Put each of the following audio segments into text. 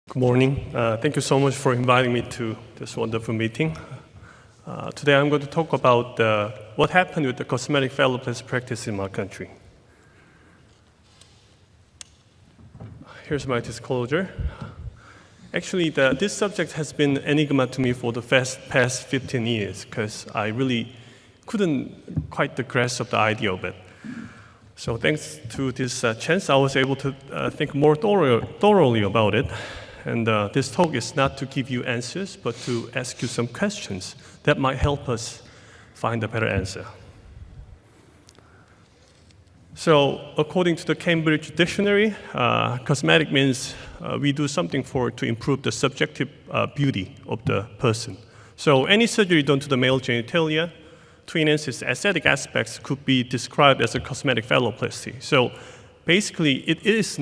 Good morning. Thank you so much for inviting me to this wonderful meeting. Today I'm going to talk about what happened with the cosmetic phalloplasty practice in my country. Here's my disclosure. Actually, this subject has been an enigma to me for the past 15 years because I really couldn't quite grasp the idea of it. So thanks to this chance, I was able to think more thoroughly about it. And this talk is not to give you answers, but to ask you some questions that might help us find a better answer. So according to the Cambridge Dictionary, cosmetic means we do something to improve the subjective beauty of the person. So any surgery done to the male genitalia to enhance its aesthetic aspects could be described as a cosmetic phalloplasty. So basically, it is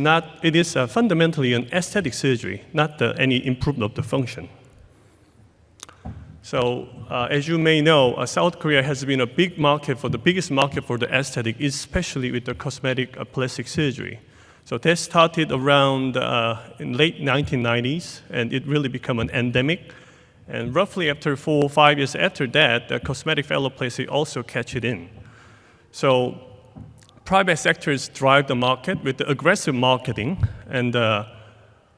fundamentally an aesthetic surgery, not any improvement of the function. So, as you may know, South Korea has been the biggest market for the aesthetic, especially with the cosmetic plastic surgery. So that started around in late 1990s, and it really became an endemic. And roughly after 4 or 5 years after that, the cosmetic phalloplasty also catch it in. So private sectors drive the market with the aggressive marketing, and at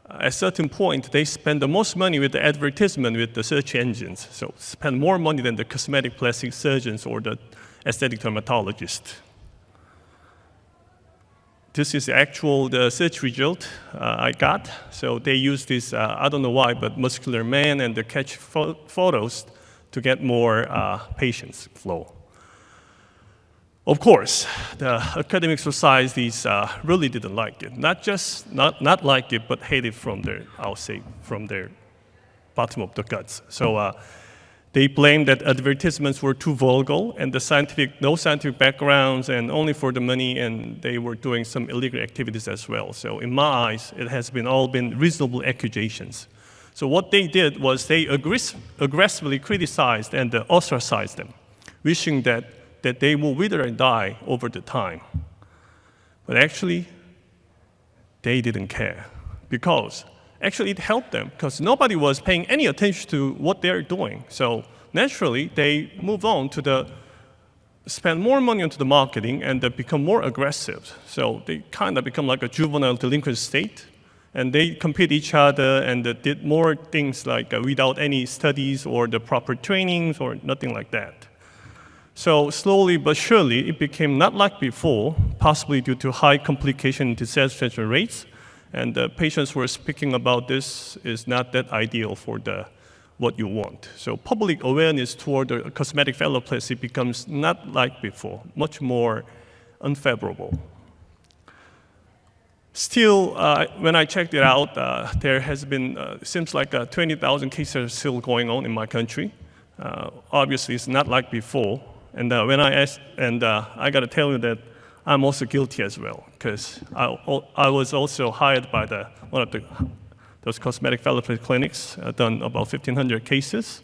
a certain point, they spend the most money with the advertisement with the search engines. So spend more money than the cosmetic plastic surgeons or the aesthetic dermatologist. This is the search result I got. So they use this, I don't know why, but muscular man and the catch photos to get more patients flow. Of course, the academic societies really didn't like it. Not like it, but hate it from their bottom of the guts. So they blamed that advertisements were too vulgar and no scientific backgrounds and only for the money, and they were doing some illegal activities as well. So in my eyes, it has all been reasonable accusations. So what they did was they aggressively criticized and ostracized them, wishing that they will wither and die over the time. But actually, they didn't care because actually it helped them because nobody was paying any attention to what they're doing. So naturally, they moved on to spend more money onto the marketing and become more aggressive. So they kind of become like a juvenile delinquent state, and they compete each other and did more things like without any studies or the proper trainings or nothing like that. So slowly but surely, it became not like before, possibly due to high complication and dissatisfaction rates. And the patients were speaking about this is not that ideal for what you want. So public awareness toward the cosmetic phalloplasty becomes not like before, much more unfavorable. Still, when I checked it out, there has been, seems like 20,000 cases are still going on in my country. Obviously, it's not like before. And when I asked, I got to tell you that I'm also guilty as well, because I was also hired by one of those cosmetic phalloplasty clinics, done about 1,500 cases.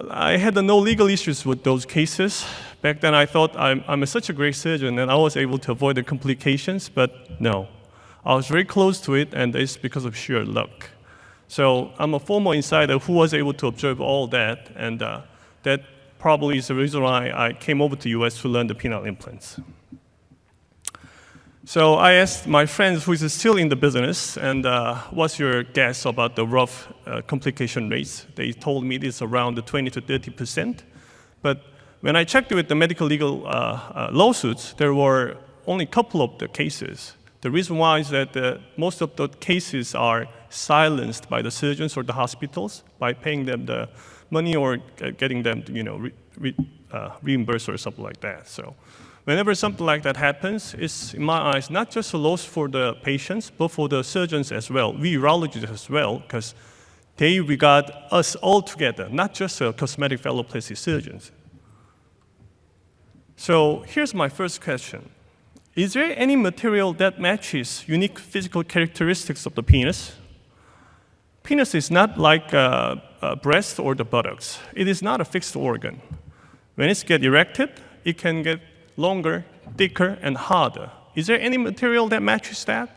I had no legal issues with those cases. Back then, I thought I'm such a great surgeon, and I was able to avoid the complications, but no. I was very close to it, and it's because of sheer luck. So I'm a former insider who was able to observe all that, and that probably is the reason why I came over to the US to learn the penile implants. So I asked my friends who is still in the business, and what's your guess about the rough complication rates? They told me it's around 20 to 30%. But when I checked with the medical legal lawsuits, there were only a couple of the cases. The reason why is that most of the cases are silenced by the surgeons or the hospitals by paying them the money or getting them reimbursed or something like that. So whenever something like that happens, it's, in my eyes, not just a loss for the patients, but for the surgeons as well, we urologists as well, because they regard us all together, not just cosmetic phalloplasty surgeons. So here's my first question. Is there any material that matches unique physical characteristics of the penis? Penis is not like breast or the buttocks. It is not a fixed organ. When it gets erected, it can get longer, thicker, and harder. Is there any material that matches that?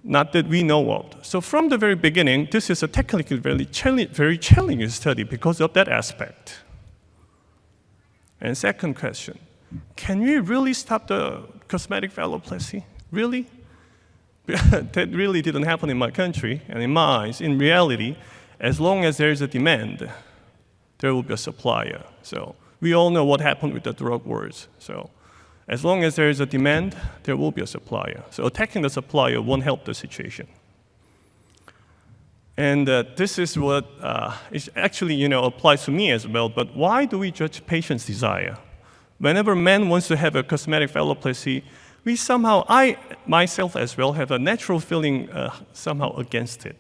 Not that we know of. So from the very beginning, this is a technically very challenging study because of that aspect. And second question, can we really stop the cosmetic phalloplasty? Really? That really didn't happen in my country and in my eyes. In reality, as long as there is a demand, there will be a supplier. So we all know what happened with the drug wars. So as long as there is a demand, there will be a supplier. So attacking the supplier won't help the situation. And this is what is actually applies to me as well. But why do we judge patient's desire? Whenever man wants to have a cosmetic phalloplasty, we somehow, I myself as well, have a natural feeling somehow against it.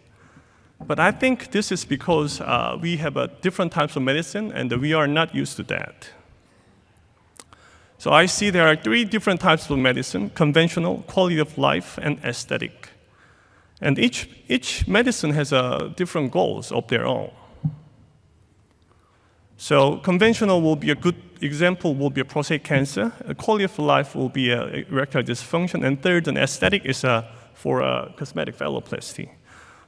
But I think this is because we have different types of medicine, and we are not used to that. So I see there are 3 different types of medicine: conventional, quality of life, and aesthetic. And each medicine has different goals of their own. So conventional will be a good example, will be a prostate cancer. A quality of life will be erectile dysfunction. And third, an aesthetic is for cosmetic phalloplasty.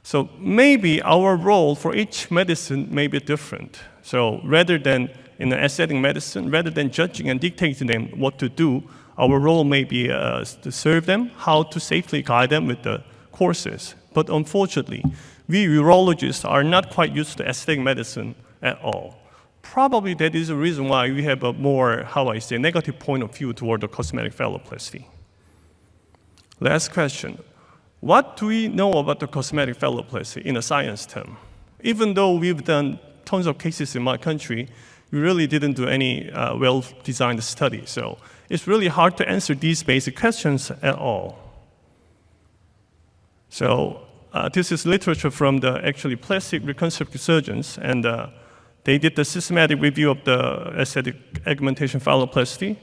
So maybe our role for each medicine may be different. So rather than in an aesthetic medicine, rather than judging and dictating them what to do, our role may be to serve them, how to safely guide them with the courses. But unfortunately, we urologists are not quite used to aesthetic medicine at all. Probably that is the reason why we have a more, negative point of view toward the cosmetic phalloplasty. Last question. What do we know about the cosmetic phalloplasty in a science term? Even though we've done tons of cases in my country, we really didn't do any well-designed study. So it's really hard to answer these basic questions at all. So this is literature from the plastic reconstructive surgeons, and they did the systematic review of the aesthetic augmentation phalloplasty.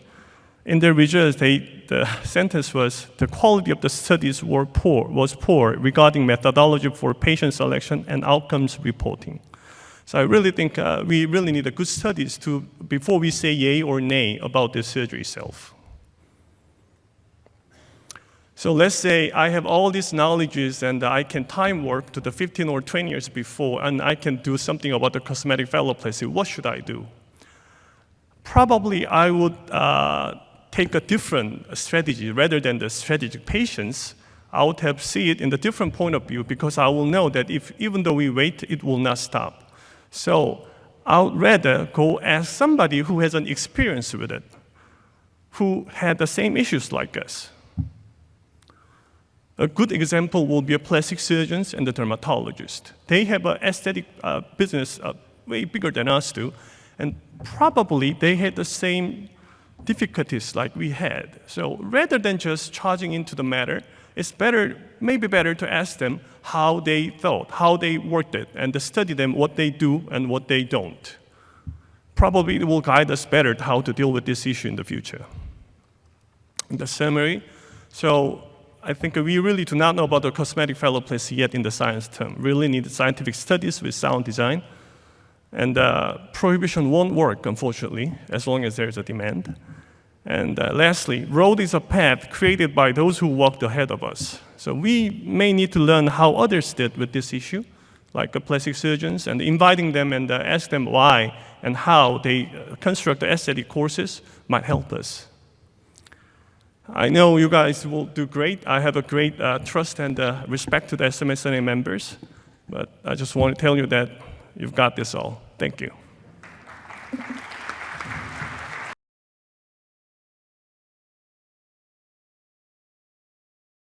In their results, the sentence was, the quality of the studies was poor regarding methodology for patient selection and outcomes reporting. So I really think we really need good studies before we say yay or nay about the surgery itself. So let's say I have all these knowledges and I can time warp to the 15 or 20 years before, and I can do something about the cosmetic phalloplasty. What should I do? Probably I would take a different strategy rather than the strategic patients. I would have see it in the different point of view, because I will know that even though we wait, it will not stop. So I would rather go ask somebody who has an experience with it, who had the same issues like us. A good example will be plastic surgeons and the dermatologists. They have an aesthetic business way bigger than us do, and probably they had the same difficulties like we had. So rather than just charging into the matter, it's maybe better to ask them how they thought, how they worked it, and to study them what they do and what they don't. Probably it will guide us better how to deal with this issue in the future. In the summary, so I think we really do not know about the cosmetic phalloplasty yet in the science term. We really need scientific studies with sound design. And prohibition won't work, unfortunately, as long as there's a demand. And lastly, road is a path created by those who walked ahead of us. So we may need to learn how others did with this issue, like plastic surgeons, and inviting them and ask them why and how they construct the aesthetic courses might help us. I know you guys will do great. I have a great trust and respect to the SMSNA members, but I just want to tell you that you've got this all. Thank you.